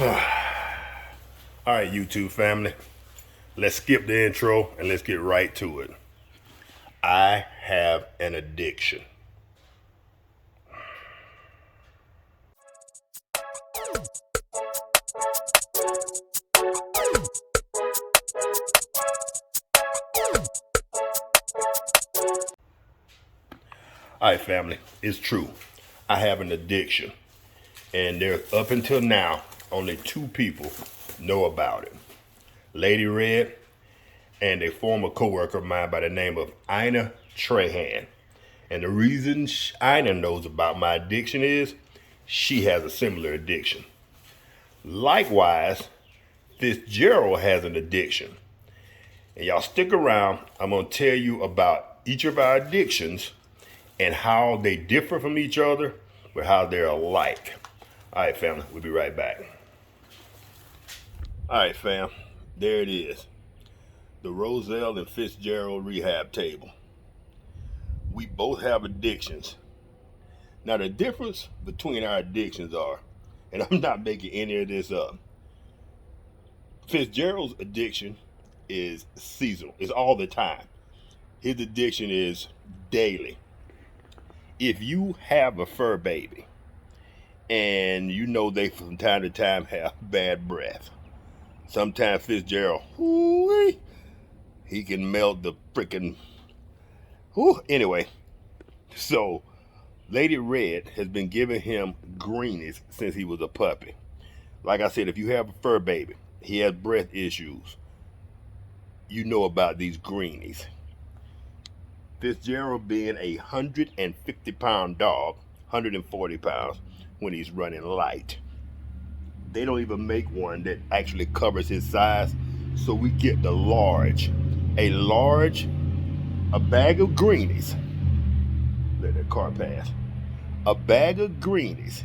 All right, YouTube family, let's skip the intro and let's get right to it. I have an addiction. All right, family, it's true. I have an addiction. And there's up until now, only two people know about it. Lady Red and a former coworker of mine by the name of Ina Trahan. And the reason Ina knows about my addiction is she has a similar addiction. Likewise, Fitzgerald has an addiction. And y'all stick around. I'm going to tell you about each of our addictions and how they differ from each other, but how they're alike. All right, family, we'll be right back. All right, fam, there it is. The Roselle and Fitzgerald rehab table. We both have addictions. Now, the difference between our addictions are, and I'm not making any of this up, Fitzgerald's addiction is seasonal. It's all the time. His addiction is daily. If you have a fur baby and you know they from time to time have bad breath, sometimes Fitzgerald, he can melt the freaking, anyway. So Lady Red has been giving him greenies since he was a puppy. Like I said, if you have a fur baby, he has breath issues, you know about these greenies. Fitzgerald being a 150-pound dog, 140 pounds when he's running light. They don't even make one that actually covers his size, so we get the large. A bag of greenies. Let that car pass. A bag of greenies,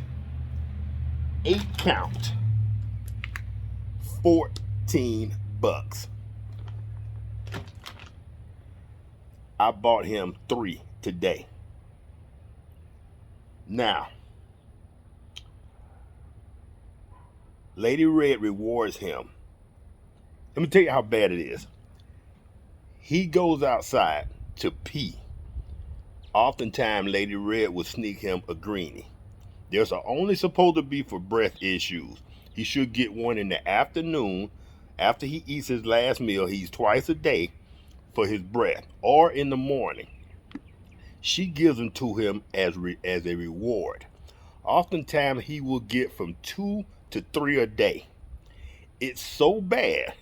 8 count, $14. I bought him 3 today. Now, Lady Red rewards him. Let me tell you how bad it is. He goes outside to pee. Oftentimes, Lady Red will sneak him a greenie. There's only supposed to be for breath issues. He should get one in the afternoon after he eats his last meal. He's twice a day for his breath, or in the morning. She gives them to him as a reward. Oftentimes he will get from 2 to 3 a day. It's so bad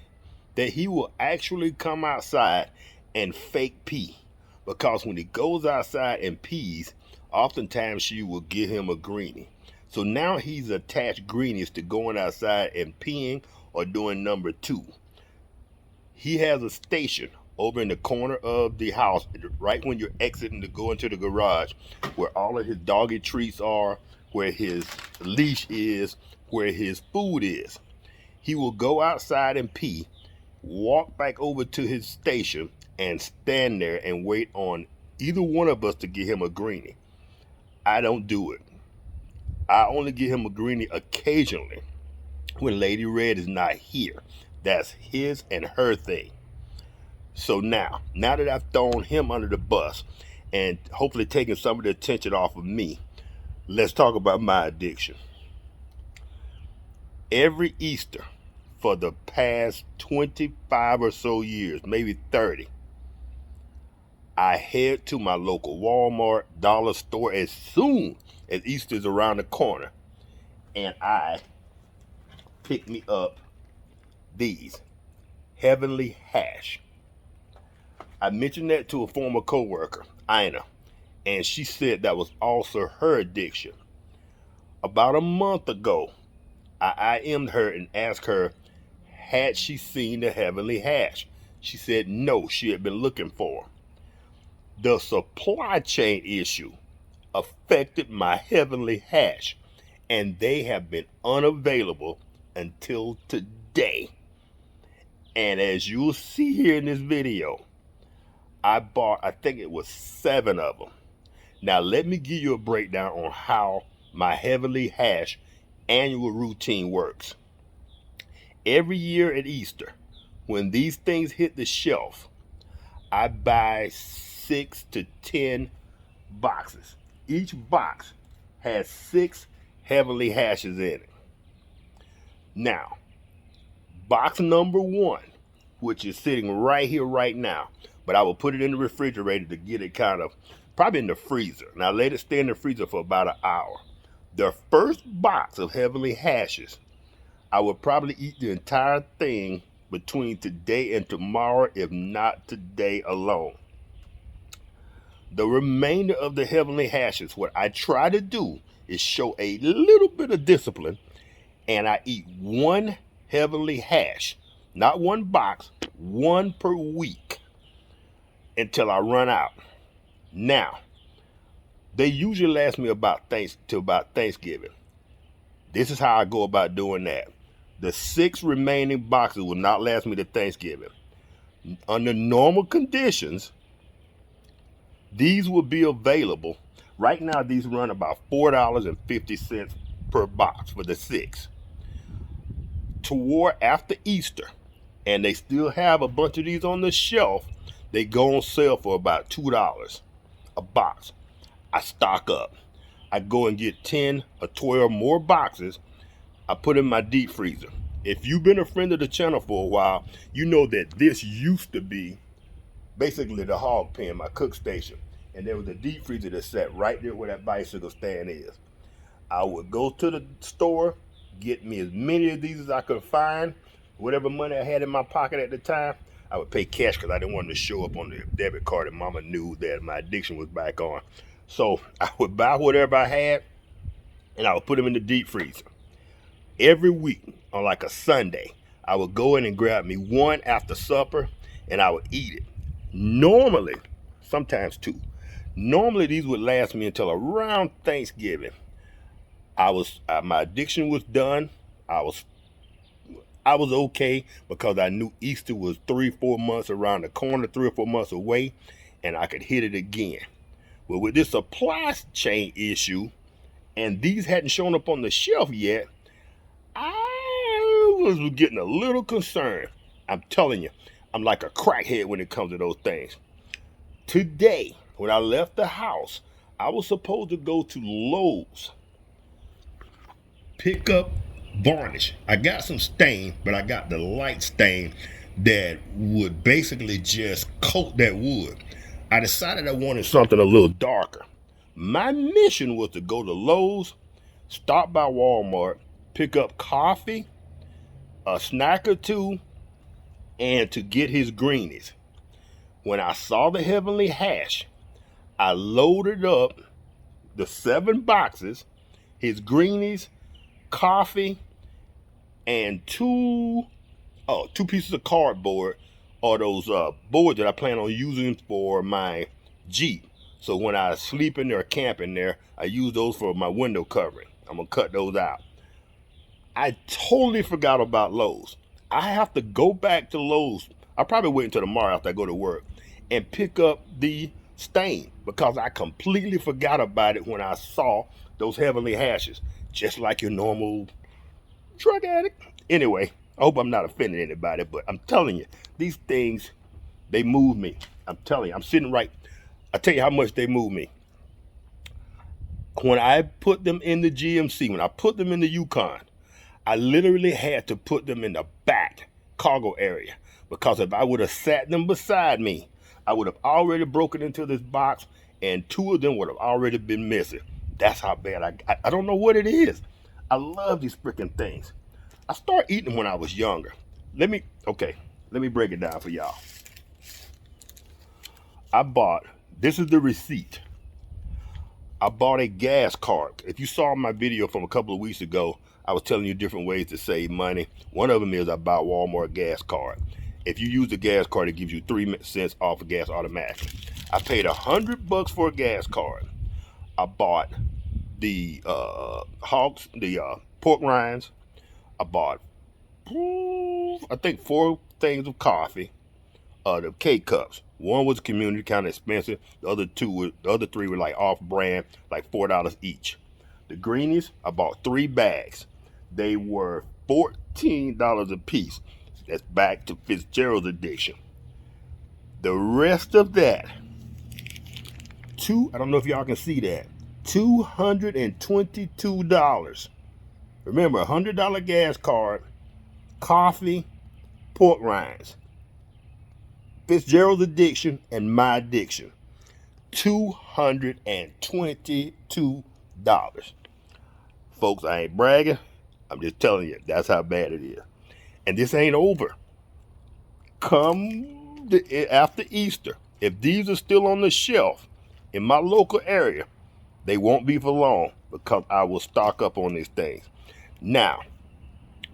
that he will actually come outside and fake pee, because when he goes outside and pees, oftentimes she will give him a greenie. So now he's attached greenies to going outside and peeing or doing number 2. He has a station over in the corner of the house, right when you're exiting to go into the garage, where all of his doggy treats are, where his leash is, where his food is. He will go outside and pee, walk back over to his station, and stand there and wait on either one of us to give him a greenie. I don't do it. I only give him a greenie occasionally when Lady Red is not here. That's his and her thing. So now that I've thrown him under the bus and hopefully taken some of the attention off of me, let's talk about my addiction. Every Easter for the past 25 or so years, maybe 30, I head to my local Walmart, dollar store as soon as Easter's around the corner, and I pick me up these Heavenly Hash. I mentioned that to a former coworker, Ina, and she said that was also her addiction. About a month ago, I IM'd her and asked her, had she seen the Heavenly Hash? She said no, she had been looking for them. The supply chain issue affected my Heavenly Hash, and they have been unavailable until today. And as you'll see here in this video, I bought, I think it was 7 of them. Now let me give you a breakdown on how my Heavenly Hash annual routine works. Every year at Easter, when these things hit the shelf, I buy 6 to 10 boxes. Each box has 6 heavenly hashes in it. Now, box number 1, which is sitting right here right now, but I will put it in the refrigerator to get it kind of, probably in the freezer. And I let it stay in the freezer for about an hour. The first box of heavenly hashes, I would probably eat the entire thing between today and tomorrow, if not today alone. The remainder of the heavenly hashes, what I try to do is show a little bit of discipline, and I eat 1 heavenly hash, not 1 box, 1 per week, until I run out. Now, they usually last me till about Thanksgiving. This is how I go about doing that. The 6 remaining boxes will not last me to Thanksgiving. Under normal conditions, these will be available. Right now, these run about $4.50 per box for the 6. Toward after Easter, and they still have a bunch of these on the shelf, they go on sale for about $2 a box. I stock up. I go and get 10 or 12 more boxes. I put in my deep freezer. If you've been a friend of the channel for a while, you know that this used to be basically the hog pen, my cook station. And there was a deep freezer that sat right there where that bicycle stand is. I would go to the store, get me as many of these as I could find. Whatever money I had in my pocket at the time, I would pay cash because I didn't want to show up on the debit card, and mama knew that my addiction was back on. So I would buy whatever I had, and I would put them in the deep freezer. Every week, on like a Sunday, I would go in and grab me 1 after supper, and I would eat it. Normally, sometimes 2. Normally, these would last me until around Thanksgiving. My addiction was done. I was okay, because I knew Easter was 3-4 months around the corner, 3 or 4 months away, and I could hit it again. Well, with this supply chain issue, and these hadn't shown up on the shelf yet, I was getting a little concerned. I'm telling you, I'm like a crackhead when it comes to those things. Today, when I left the house, I was supposed to go to Lowe's, pick up varnish. I got some stain, but I got the light stain that would basically just coat that wood. I decided I wanted something a little darker. My mission was to go to Lowe's, stop by Walmart, pick up coffee, a snack or 2, and to get his greenies. When I saw the heavenly hash, I loaded up the 7 boxes, his greenies, coffee, and 2 pieces of cardboard, or those boards that I plan on using for my Jeep. So when I sleep in there or camp in there, I use those for my window covering. I'm gonna cut those out. I totally forgot about Lowe's. I have to go back to Lowe's. I'll probably wait until tomorrow after I go to work and pick up the stain, because I completely forgot about it when I saw those heavenly hashes, just like your normal drug addict. Anyway, I hope I'm not offending anybody, but I'm telling you, these things, they move me. I'm telling you, I'm sitting right. I tell you how much they move me. When I put them in the GMC, when I put them in the Yukon, I literally had to put them in the back cargo area, because if I would have sat them beside me, I would have already broken into this box, and 2 of them would have already been missing. That's how bad I don't know what it is. I love these freaking things. I started eating them when I was younger. Let me break it down for y'all. This is the receipt. I bought a gas card. If you saw my video from a couple of weeks ago, I was telling you different ways to save money. One of them is I bought Walmart gas card. If you use the gas card, it gives you 3 cents off of gas automatically. I paid $100 for a gas card. I bought the pork rinds. I bought, I think, 4 things of coffee. The K-cups. One was community, kind of expensive. The other 3 were like off-brand, like $4 each. The greenies, I bought 3 bags. They were $14 a piece. That's back to Fitzgerald's addiction. The rest of that, I don't know if y'all can see that, $222. Remember, $100 gas card, coffee, pork rinds, Fitzgerald's addiction, and my addiction. $222. Folks, I ain't bragging. I'm just telling you, that's how bad it is. And this ain't over. After Easter, if these are still on the shelf in my local area, they won't be for long because I will stock up on these things. Now,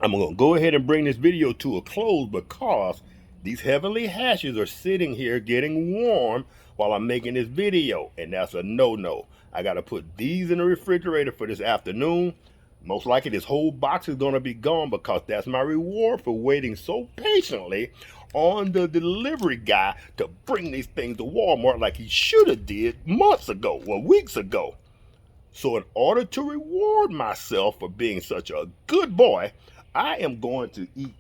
I'm going to go ahead and bring this video to a close because these heavenly hashes are sitting here getting warm while I'm making this video, and that's a no-no. I got to put these in the refrigerator for this afternoon. Most likely this whole box is going to be gone because that's my reward for waiting so patiently on the delivery guy to bring these things to Walmart like he should have did months ago or weeks ago. So in order to reward myself for being such a good boy, I am going to eat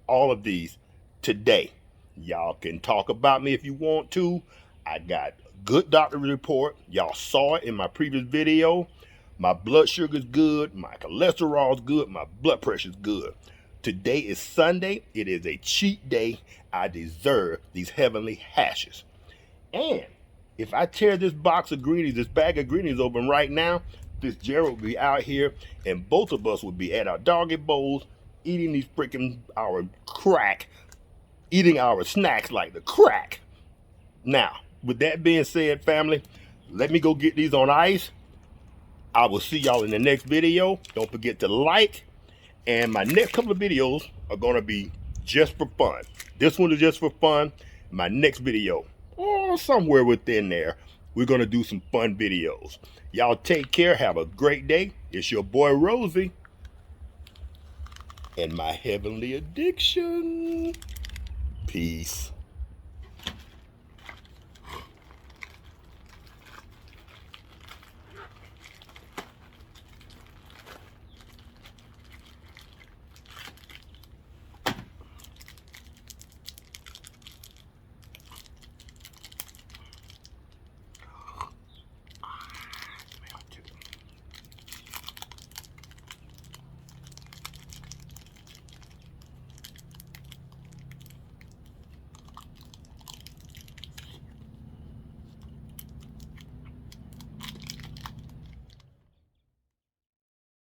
all of these today. Y'all can talk about me if you want to. I got good doctor report. Y'all saw it in my previous video. My blood sugar's good. My cholesterol's good. My blood pressure's good. Today is Sunday. It is a cheat day. I deserve these heavenly hashes. And if I tear this box of greenies, this bag of greenies open right now, Fitzgerald will be out here and both of us will be at our doggy bowls eating these freaking eating our snacks like the crack. Now, with that being said, family, let me go get these on ice. I will see y'all in the next video. Don't forget to like. And my next couple of videos are going to be just for fun. This one is just for fun. My next video, or somewhere within there, we're going to do some fun videos. Y'all take care. Have a great day. It's your boy Rosie and my heavenly addiction. Peace.